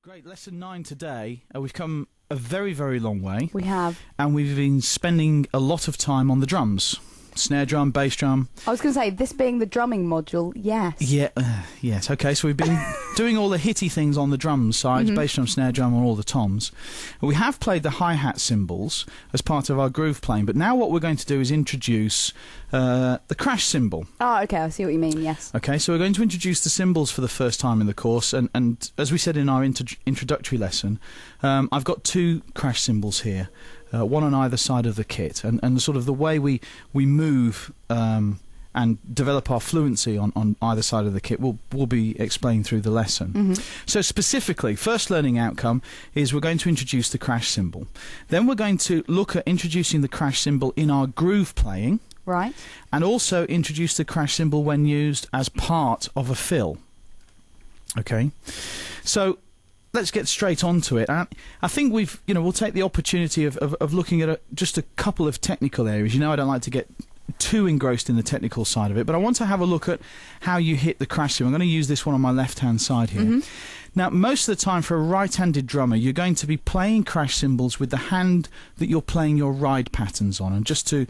Great, lesson 9 today. We've come a very, very long way. We have. And we've been spending a lot of time on the drums. Snare drum, bass drum. I was going to say, this being the drumming module, yes. Yeah, yes. Okay, so we've been doing all the hitty things on the drums side, bass drum, snare drum, and all the toms. We have played the hi-hat cymbals as part of our groove playing, but now what we're going to do is introduce the crash cymbal. Oh, okay, I see what you mean, yes. Okay, so we're going to introduce the cymbals for the first time in the course, and as we said in our introductory lesson, I've got 2 crash cymbals here. One on either side of the kit, and sort of the way we move and develop our fluency on either side of the kit will be explained through the lesson. So specifically, first learning outcome is we're going to introduce the crash cymbal. Then we're going to look at introducing the crash cymbal in our groove playing. Right. And also introduce the crash cymbal when used as part of a fill. Okay, so let's get straight onto it. I think we'll take the opportunity of looking at just a couple of technical areas. I don't like to get too engrossed in the technical side of it, but I want to have a look at how you hit the crash cymbal. I'm going to use this one on my left-hand side here. Now, most of the time for a right-handed drummer, you're going to be playing crash cymbals with the hand that you're playing your ride patterns on. And just to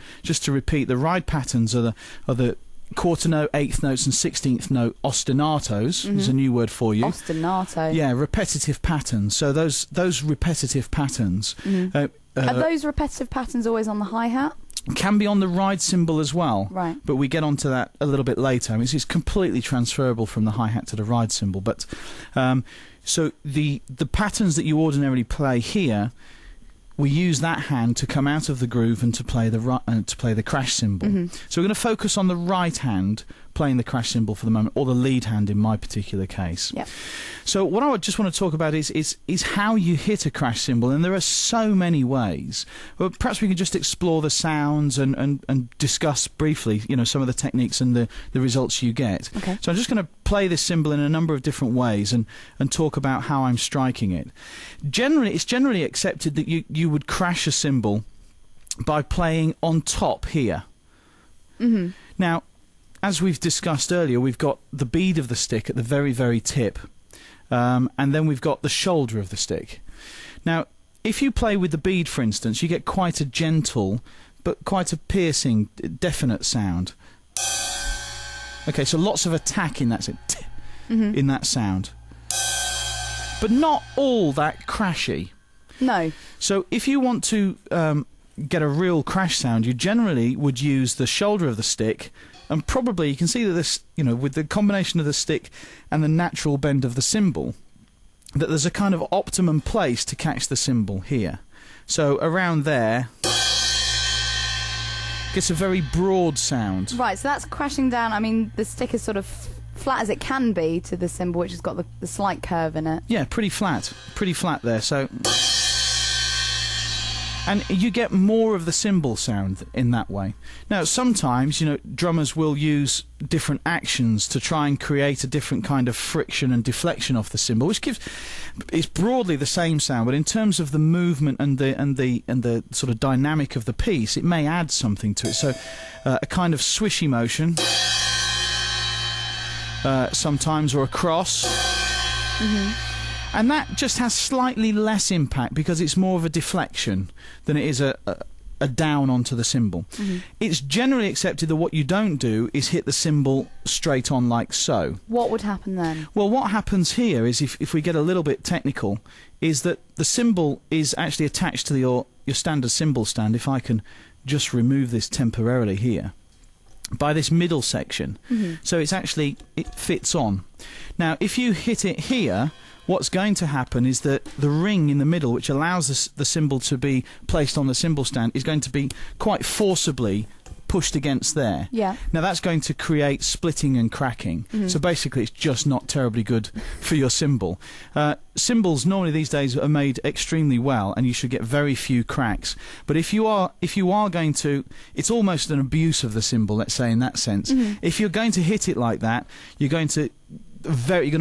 repeat, the ride patterns are the quarter note, eighth notes and 16th note ostinatos is a new word for you. Ostinato. Yeah, repetitive patterns. So those repetitive patterns are those repetitive patterns always on the hi-hat? Can be on the ride cymbal as well. Right. But we get onto that a little bit later. I mean, it's completely transferable from the hi-hat to the ride cymbal. But so the patterns that you ordinarily play here, we use that hand to come out of the groove and to play the crash cymbal. So we're going to focus on the right hand playing the crash cymbal for the moment, or the lead hand in my particular case. Yep. So what I would just want to talk about is how you hit a crash cymbal, and there are so many ways. Well, perhaps we could just explore the sounds and discuss briefly, some of the techniques and the results you get. Okay. So I'm just going to play this cymbal in a number of different ways and talk about how I'm striking it. It's generally accepted that you would crash a cymbal by playing on top here. Now, as we've discussed earlier, we've got the bead of the stick at the very, very tip, and then we've got the shoulder of the stick. Now, if you play with the bead, for instance, you get quite a gentle, but quite a piercing, definite sound. Okay, so lots of attack in that in that sound, but not all that crashy. No. So if you want to get a real crash sound, you generally would use the shoulder of the stick. And probably you can see that this, with the combination of the stick and the natural bend of the cymbal, that there's a kind of optimum place to catch the cymbal here. So around there gets a very broad sound. Right, so that's crashing down. I mean, the stick is sort of flat as it can be to the cymbal, which has got the slight curve in it. Yeah, pretty flat there. So, and you get more of the cymbal sound in that way. Now, sometimes, drummers will use different actions to try and create a different kind of friction and deflection off the cymbal, which it's broadly the same sound, but in terms of the movement and the sort of dynamic of the piece, it may add something to it. So, a kind of swishy motion, sometimes, or a cross. And that just has slightly less impact because it's more of a deflection than it is a down onto the cymbal. It's generally accepted that what you don't do is hit the cymbal straight on like so. What would happen then? Well, what happens here is, if we get a little bit technical, is that the cymbal is actually attached to your standard cymbal stand. If I can just remove this temporarily here, by this middle section. So it fits on. Now, if you hit it here, what's going to happen is that the ring in the middle, which allows the cymbal to be placed on the cymbal stand, is going to be quite forcibly pushed against there. Yeah. Now, that's going to create splitting and cracking. So basically, it's just not terribly good for your cymbal. Cymbals normally these days are made extremely well, and you should get very few cracks. But if you are going to, it's almost an abuse of the cymbal, let's say, in that sense. If you're going to hit it like that, you're going to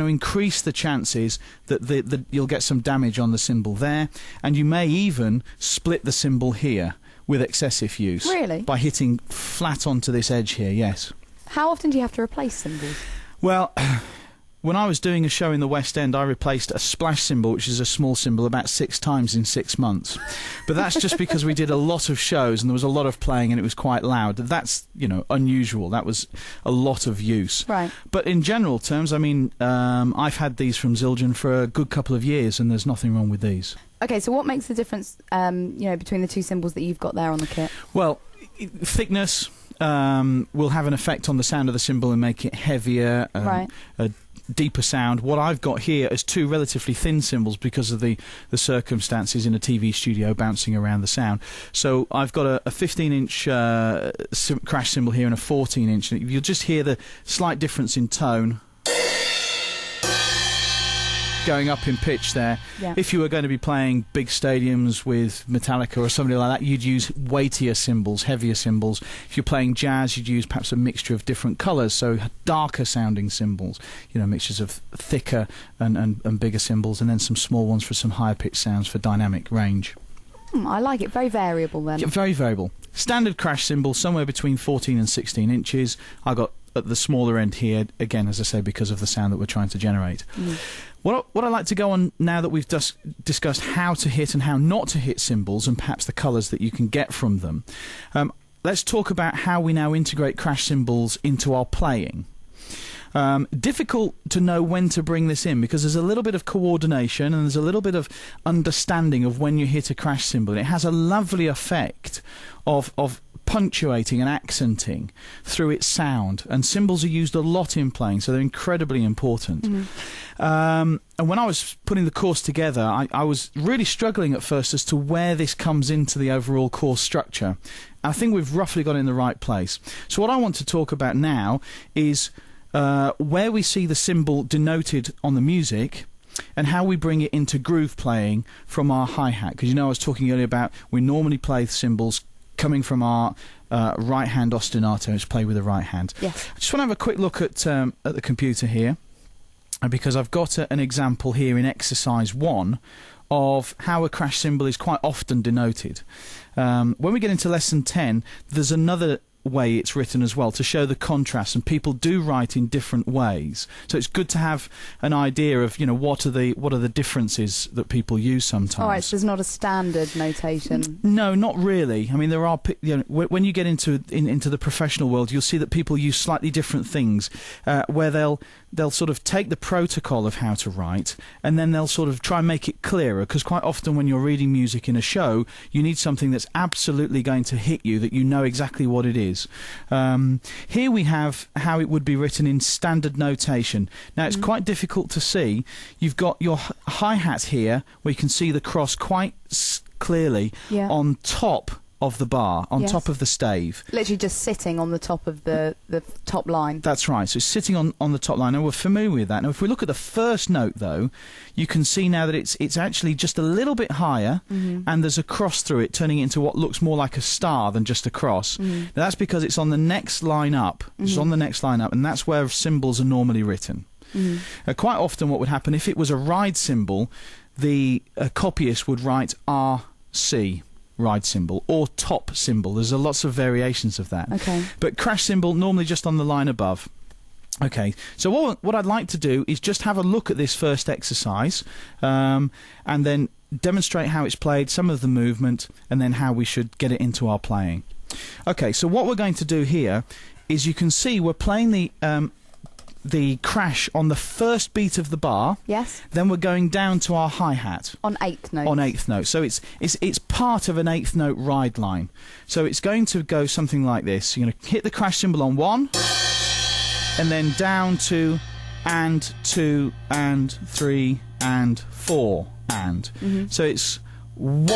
increase the chances that you'll get some damage on the cymbal there, and you may even split the cymbal here with excessive use. Really? By hitting flat onto this edge here, yes. How often do you have to replace cymbals? Well, when I was doing a show in the West End, I replaced a splash cymbal, which is a small cymbal, about 6 times in 6 months. But that's just because we did a lot of shows and there was a lot of playing and it was quite loud. That's, you know, unusual. That was a lot of use. Right. But in general terms, I mean, I've had these from Zildjian for a good couple of years and there's nothing wrong with these. Okay, so what makes the difference, you know, between the two cymbals that you've got there on the kit? Well, thickness will have an effect on the sound of the cymbal and make it heavier, right. A deeper sound. What I've got here is 2 relatively thin cymbals because of the circumstances in a TV studio bouncing around the sound. So I've got a 15-inch crash cymbal here and a 14-inch. You'll just hear the slight difference in tone going up in pitch there. Yeah. If you were going to be playing big stadiums with Metallica or somebody like that, you'd use weightier cymbals, heavier cymbals. If you're playing jazz, you'd use perhaps a mixture of different colours, so darker sounding cymbals, you know, mixtures of thicker and bigger cymbals, and then some small ones for some higher pitched sounds for dynamic range. I like it. Very variable then. Yeah, very variable. Standard crash cymbal, somewhere between 14 and 16 inches. I got at the smaller end here, again, as I say, because of the sound that we're trying to generate. What I'd like to go on now that we've discussed how to hit and how not to hit cymbals and perhaps the colours that you can get from them, let's talk about how we now integrate crash cymbals into our playing. Difficult to know when to bring this in because there's a little bit of coordination and there's a little bit of understanding of when you hit a crash cymbal. It has a lovely effect of punctuating and accenting through its sound, and cymbals are used a lot in playing, so they're incredibly important. And when I was putting the course together, I was really struggling at first as to where this comes into the overall course structure. I think we've roughly got it in the right place. So what I want to talk about now is where we see the cymbal denoted on the music and how we bring it into groove playing from our hi-hat. Because, you know, I was talking earlier about we normally play cymbals coming from our right-hand ostinato, play with the right hand. Yes. I just want to have a quick look at the computer here, because I've got an example here in exercise 1 of how a crash cymbal is quite often denoted. When we get into lesson 10, there's another way it's written as well to show the contrast, and people do write in different ways, so it's good to have an idea of, you know, what are the differences that people use sometimes. All right, so there's not a standard notation. No, not really. I mean, there are, you know, when you get into the professional world, you'll see that people use slightly different things, where they'll sort of take the protocol of how to write and then they'll sort of try and make it clearer, because quite often when you're reading music in a show, you need something that's absolutely going to hit you, that you know exactly what it is. Here we have how it would be written in standard notation. Now it's quite difficult to see. You've got your hi-hat here where you can see the cross quite clearly on top of the bar, on top of the stave. Literally just sitting on the top of the top line. That's right, so it's sitting on the top line. Now we're familiar with that. Now if we look at the first note though, you can see now that it's actually just a little bit higher, and there's a cross through it, turning it into what looks more like a star than just a cross. Now that's because it's on the next line up. It's on the next line up, and that's where cymbals are normally written. Quite often what would happen, if it was a ride cymbal, the copyist would write RC, ride cymbal, or top cymbal. There's lots of variations of that. Okay. But crash cymbal normally just on the line above. Okay, so what I'd like to do is just have a look at this first exercise, and then demonstrate how it's played, some of the movement, and then how we should get it into our playing. Okay, so what we're going to do here is, you can see we're playing the crash on the first beat of the bar. Yes. Then we're going down to our hi-hat. On 8th note. On 8th note. So it's part of an 8th note ride line. So it's going to go something like this. You're going to hit the crash cymbal on 1, and then down to, and 2, and 3, and 4, and. So it's 1,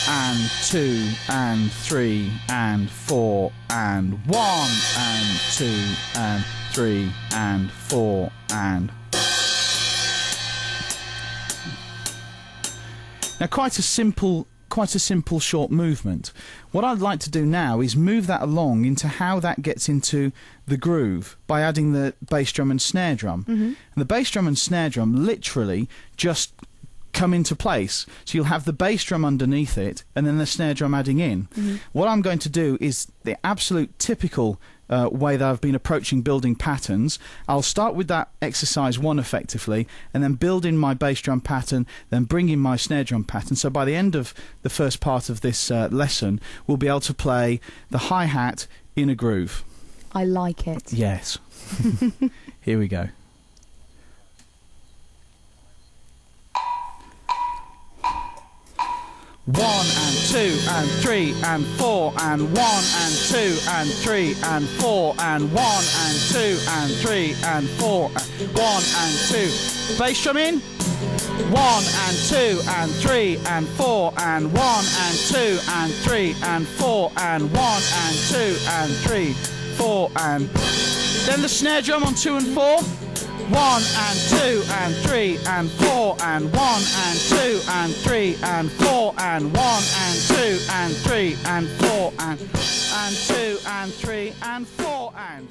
and 2, and 3, and 4, and 1, and 2, and 3, and 4, and. Now, quite a simple short movement. What I'd like to do now is move that along into how that gets into the groove by adding the bass drum and snare drum. And the bass drum and snare drum literally just come into place. So you'll have the bass drum underneath it and then the snare drum adding in. What I'm going to do is the absolute typical way that I've been approaching building patterns. I'll start with that exercise 1 effectively, and then build in my bass drum pattern, then bring in my snare drum pattern. So by the end of the first part of this lesson, we'll be able to play the hi-hat in a groove. I like it. Yes. Here we go. One and 2 and 3 and 4 and 1 and 2 and 3 and 4 and 1 and 2 and 3 and 4 and 1 and 2. Bass drum in. 1 and 2 and 3 and 4 and 1 and 2 and 3 and 4 and 1 and 2 and 3, 4 and. Then the snare drum on 2 and 4. 1 and 2 and 3 and 4 and 1 and 2 and 3 and 4 and 1 and 2 and 3 and 4 and 2 and 3 and 4 and.